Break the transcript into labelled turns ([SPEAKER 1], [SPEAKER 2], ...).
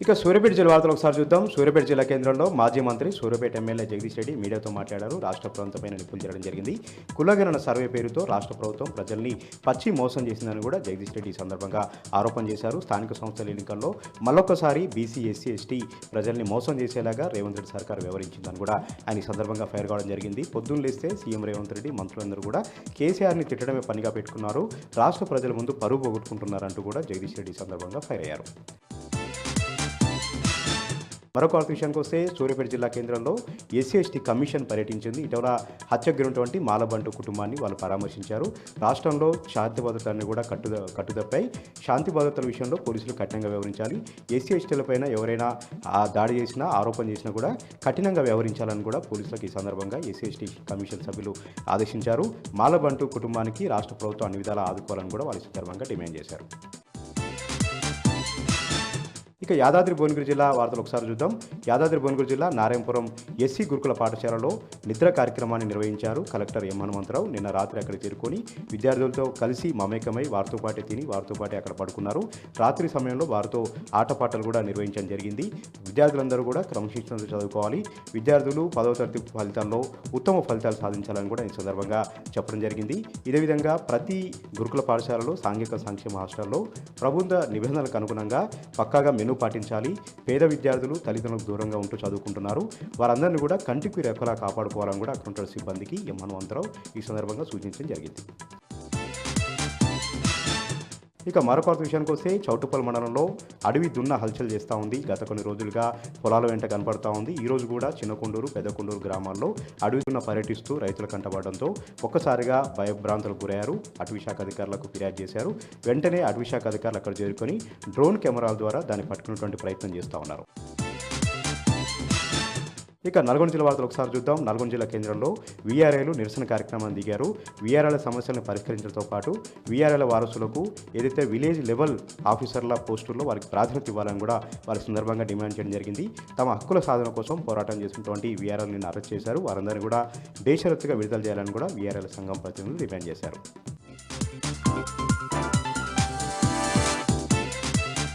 [SPEAKER 1] ఇక సూర్యాపేట జిల్లా వార్తలు ఒకసారి చూద్దాం. సూర్యాపేట జిల్లా కేంద్రంలో మాజీ మంత్రి సూర్యాపేట ఎమ్మెల్యే జగదీష్ రెడ్డి మీడియాతో మాట్లాడారు. రాష్ట్ర ప్రభుత్వంపైన నిప్పులు చేయడం జరిగింది. కులగణన సర్వే పేరుతో రాష్ట్ర ప్రభుత్వం ప్రజల్ని పచ్చి మోసం చేసిందని కూడా జగదీష్ రెడ్డి ఈ సందర్భంగా ఆరోపణ చేశారు. స్థానిక సంస్థల ఎన్నికల్లో మళ్ళొక్కసారి బీసీ, ఎస్సీ, ఎస్టీ ప్రజల్ని మోసం చేసేలాగా రేవంత్ రెడ్డి సర్కార్ వ్యవహరించిందని కూడా ఆయన ఈ సందర్భంగా ఫైర్ కావడం జరిగింది. పొద్దున్న లేస్తే సీఎం రేవంత్ రెడ్డి మంత్రులందరూ కూడా కేసీఆర్ని తిట్టడమే పనిగా పెట్టుకున్నారు. రాష్ట్ర ప్రజల ముందు పరువు పోగొట్టుకుంటున్నారంటూ కూడా జగదీష్ రెడ్డి ఈ సందర్భంగా ఫైర్ అయ్యారు. మరొక విషయానికి వస్తే సూర్యాపేట జిల్లా కేంద్రంలో ఎస్సీ ఎస్టీ కమిషన్ పర్యటించింది. ఇటీవల హత్యకు గురైనటువంటి మాలబంటు కుటుంబాన్ని వాళ్ళు పరామర్శించారు. రాష్ట్రంలో శాంతి భద్రతలను కూడా కట్టుదప్పాయి. శాంతి భద్రతల విషయంలో పోలీసులు కఠినంగా వ్యవహరించాలి. ఎస్సీ ఎస్టీలపైన ఎవరైనా దాడి చేసినా, ఆరోపణ చేసినా కూడా కఠినంగా వ్యవహరించాలని కూడా పోలీసులకు ఈ సందర్భంగా ఎస్సీ ఎస్టీ కమిషన్ సభ్యులు ఆదేశించారు. మాలబంటు కుటుంబానికి రాష్ట్ర ప్రభుత్వం అన్ని విధాలా ఆదుకోవాలని కూడా వాళ్ళు ఈ సందర్భంగా డిమాండ్ చేశారు. ఇక యాదాద్రి భువనగిరి జిల్లా వార్తలు ఒకసారి చూద్దాం. యాదాద్రి భువనగిరి జిల్లా నారాయణపురం ఎస్సీ గురుకుల పాఠశాలలో నిద్ర కార్యక్రమాన్ని నిర్వహించారు. కలెక్టర్ ఎం హనుమంతరావు నిన్న రాత్రి అక్కడికి చేరుకొని విద్యార్థులతో కలిసి మమేకమై వారితో పాటే తిని వారితో పాటే అక్కడ పడుకున్నారు. రాత్రి సమయంలో వారితో ఆటపాటలు కూడా నిర్వహించడం జరిగింది. విద్యార్థులందరూ కూడా క్రమశిక్షణతో చదువుకోవాలి, విద్యార్థులు 10వ తరగతి ఫలితాల్లో ఉత్తమ ఫలితాలు సాధించాలని కూడా ఈ సందర్భంగా చెప్పడం జరిగింది. ఇదే విధంగా ప్రతి గురుకుల పాఠశాలలో సాంఘిక సంక్షేమ హాస్టల్లో ప్రభుత్వ నిబంధనలకు అనుగుణంగా పక్కాగా మెను పాటించాలి. పేద విద్యార్థులు తల్లిదండ్రులకు దూరంగా ఉంటూ చదువుకుంటున్నారు. వారందరినీ కూడా కంటికి రెప్పలా కాపాడుకోవాలని కూడా అక్కడ ఉంటున్న సిబ్బందికి ఎం హనుమంతరావు ఈ సందర్భంగా సూచించడం జరిగింది. ఇక మరొక విషయానికి వస్తే చౌటుప్పల్ మండలంలో అడవి దున్న హల్చల్ చేస్తూ ఉంది. గత కొన్ని రోజులుగా పొలాల వెంట కనపడతా ఉంది. ఈ రోజు కూడా చిన్నకొండూరు, పెద్దకొండూరు గ్రామాల్లో అడవి దున్న పర్యటిస్తూ రైతుల కంటపడడంతో ఒక్కసారిగా భయభ్రాంతులకు గురయ్యారు. అటవీ శాఖ అధికారులకు ఫిర్యాదు చేశారు. వెంటనే అటవీ శాఖ అధికారులు అక్కడ చేరుకొని డ్రోన్ కెమెరాల ద్వారా దాన్ని పట్టుకునేటువంటి ప్రయత్నం చేస్తూ ఉన్నారు. ఇక నల్గొండ జిల్లా వార్తలు ఒకసారి చూద్దాం. నల్గొండ జిల్లా కేంద్రంలో వీఆర్ఐలు నిరసన కార్యక్రమాన్ని దిగారు. వీఆర్ఐల సమస్యలను పరిష్కరించడంతో పాటు వీఆర్ఐల వారసులకు ఏదైతే విలేజ్ లెవెల్ ఆఫీసర్ల పోస్టుల్లో వారికి ప్రాధాన్యత ఇవ్వాలని కూడా వారి సందర్భంగా డిమాండ్ చేయడం జరిగింది. తమ హక్కుల సాధన కోసం పోరాటం చేసినటువంటి వీఆర్ఐలను అరెస్ట్ చేశారు. వారందరినీ కూడా బేషరతుగా విడుదల చేయాలని కూడా వీఆర్ఐల సంఘం ప్రతినిధులు డిమాండ్ చేశారు.